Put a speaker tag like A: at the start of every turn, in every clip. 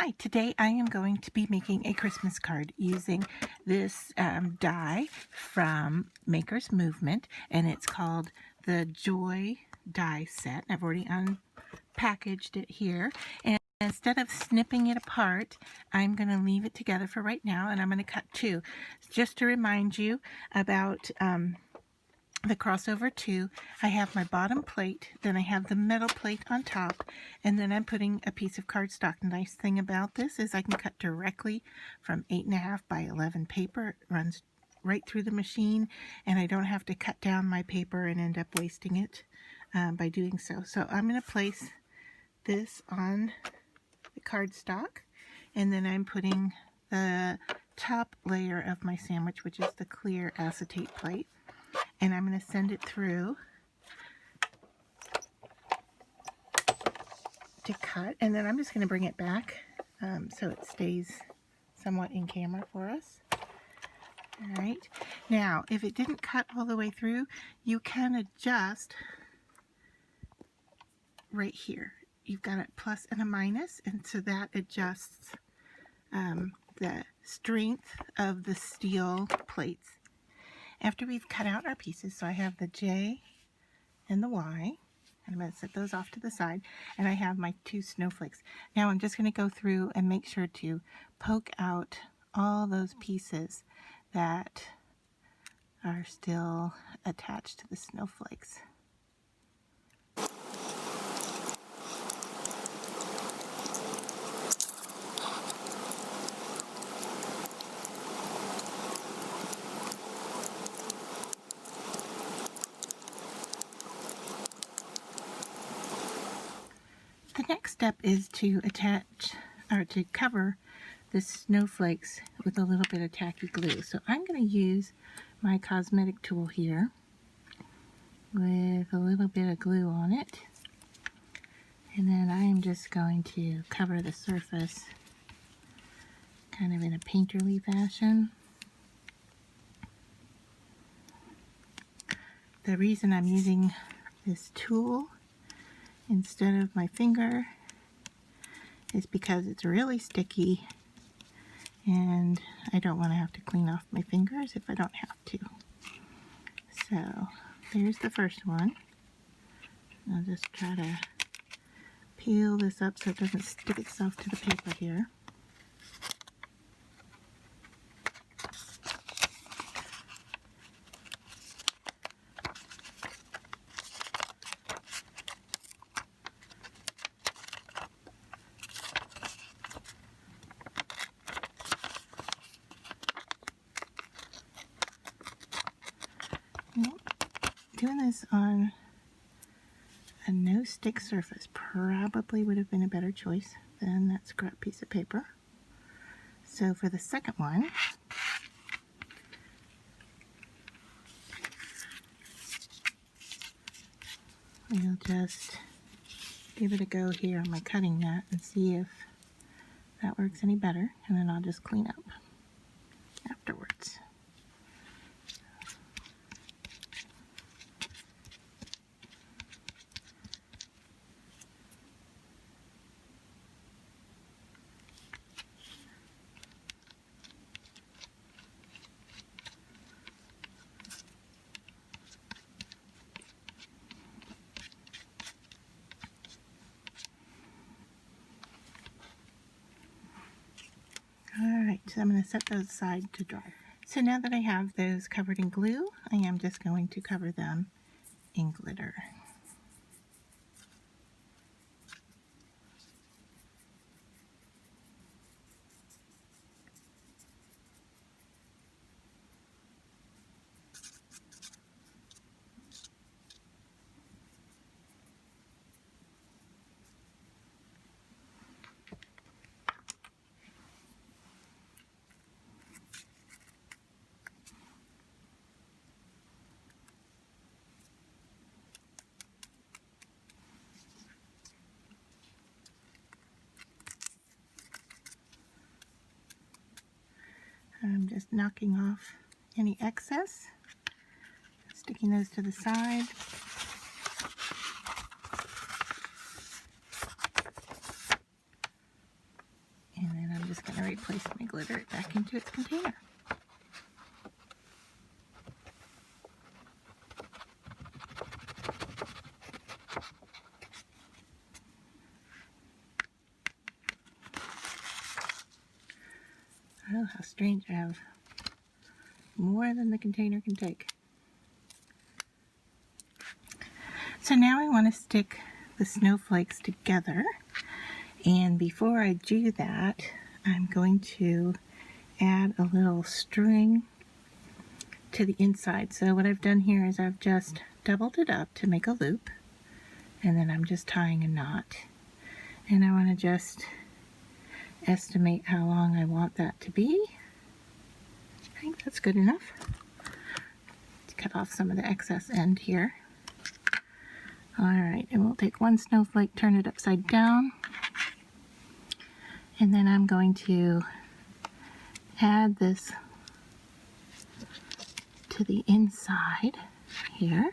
A: Hi, today I am going to be making a Christmas card using this die from Maker's Movement, and it's called the Joy die set. I've already unpackaged it here, and instead of snipping it apart, I'm going to leave it together for right now, and I'm going to cut two. Just to remind you about the crossover 2, I have my bottom plate, then I have the metal plate on top, and then I'm putting a piece of cardstock. The nice thing about this is I can cut directly from 8.5 by 11 paper. It runs right through the machine, and I don't have to cut down my paper and end up wasting it by doing so. So I'm going to place this on the cardstock, and then I'm putting the top layer of my sandwich, which is the clear acetate plate, and I'm going to send it through to cut, and then I'm just going to bring it back so it stays somewhat in camera for us. Alright, now if it didn't cut all the way through, you can adjust right here. You've got a plus and a minus, and so that adjusts the strength of the steel plates. After we've cut out our pieces, so I have the J and the Y, and I'm going to set those off to the side, and I have my two snowflakes. Now I'm just going to go through and make sure to poke out all those pieces that are still attached to the snowflakes. The next step is to attach or to cover the snowflakes with a little bit of tacky glue. So I'm going to use my cosmetic tool here with a little bit of glue on it, and then I am just going to cover the surface kind of in a painterly fashion. The reason I'm using this tool instead of my finger is because it's really sticky, and I don't want to have to clean off my fingers if I don't have to. So there's the first one. I'll just try to peel this up so it doesn't stick itself to the paper here. Doing this on a no-stick surface probably would have been a better choice than that scrap piece of paper. So for the second one, we'll just give it a go here on my cutting mat and see if that works any better, and then I'll just clean up afterwards. Alright, so I'm going to set those aside to dry. So now that I have those covered in glue, I am just going to cover them in glitter. I'm just knocking off any excess, sticking those to the side. place my glitter back into its container. Oh, how strange. I have more than the container can take. So now I want to stick the snowflakes together, and before I do that, I'm going to add a little string to the inside. So what I've done here is I've just doubled it up to make a loop, and then I'm just tying a knot, and I want to just estimate how long I want that to be. I think that's good enough. Let's cut off some of the excess end here. Alright, and we'll take one snowflake, turn it upside down, and then I'm going to add this to the inside here.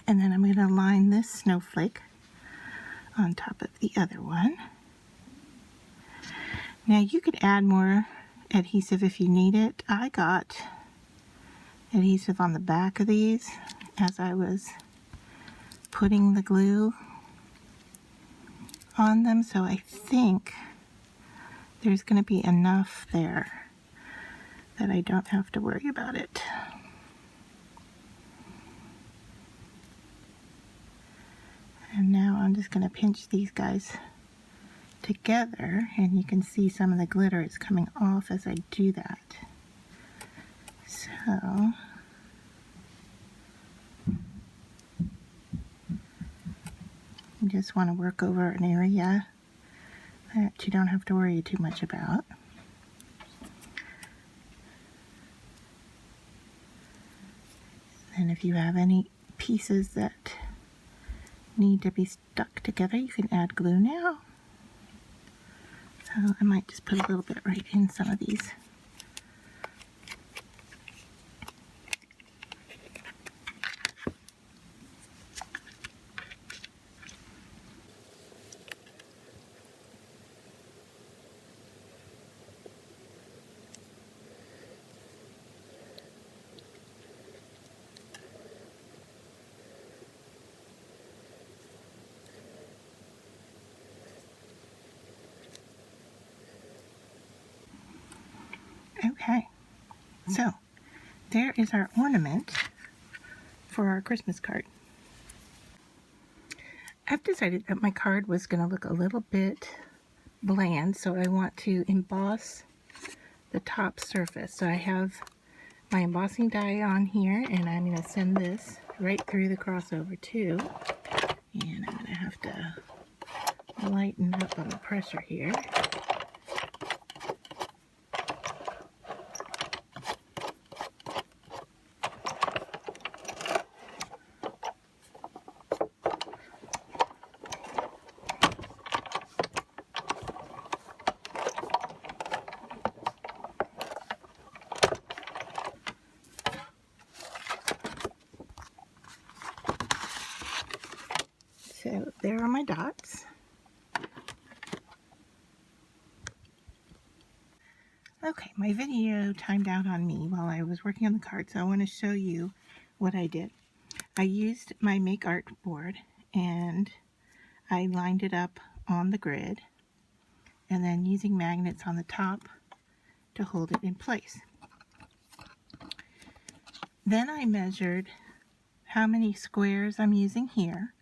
A: And then I'm going to line this snowflake on top of the other one. Now you could add more adhesive if you need it. I got adhesive on the back of these as I was putting the glue on them, so I think there's going to be enough there that I don't have to worry about it. And now I'm just going to pinch these guys together, and you can see some of the glitter is coming off as I do that. So you just want to work over an area that you don't have to worry too much about. And if you have any pieces that need to be stuck together, you can add glue now. So I might just put a little bit right in some of these. Okay, so there is our ornament for our Christmas card. I've decided that my card was going to look a little bit bland, so I want to emboss the top surface. So I have my embossing die on here, and I'm going to send this right through the crossover too. And I'm going to have to lighten up on the pressure here. So there are my dots. Okay, my video timed out on me while I was working on the card, so I want to show you what I did. I used my Make Art board, and I lined it up on the grid, and then using magnets on the top to hold it in place. Then I measured how many squares I'm using here,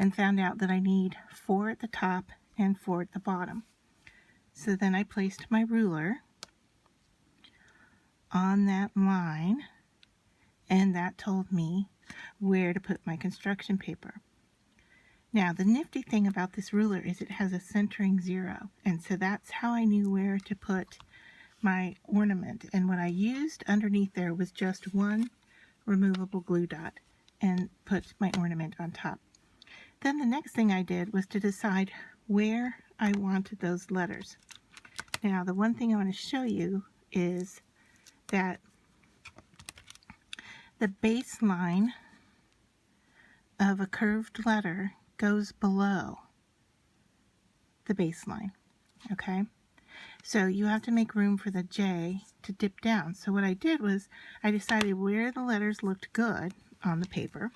A: and found out that I need 4 at the top and 4 at the bottom. So then I placed my ruler on that line, and that told me where to put my construction paper. Now the nifty thing about this ruler is it has a centering 0, and so that's how I knew where to put my ornament. And what I used underneath there was just one removable glue dot and put my ornament on top. Then the next thing I did was to decide where I wanted those letters. Now the one thing I want to show you is that the baseline of a curved letter goes below the baseline, okay? So you have to make room for the J to dip down. So what I did was I decided where the letters looked good on the paper,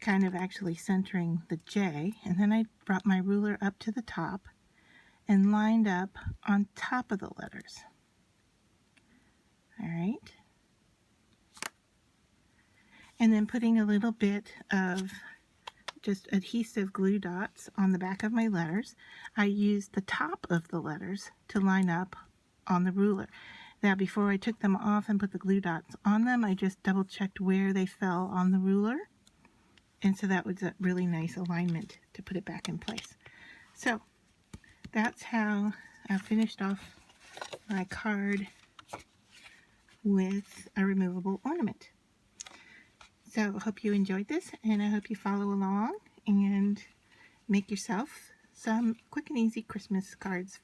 A: kind of actually centering the J, and then I brought my ruler up to the top and lined up on top of the letters. All right. And then putting a little bit of just adhesive glue dots on the back of my letters. I used the top of the letters to line up on the ruler. Now before I took them off and put the glue dots on them, I just double checked where they fell on the ruler. And so that was a really nice alignment to put it back in place. So that's how I finished off my card with a removable ornament. So I hope you enjoyed this, and I hope you follow along and make yourself some quick and easy Christmas cards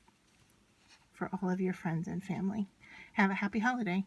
A: for all of your friends and family. Have a happy holiday.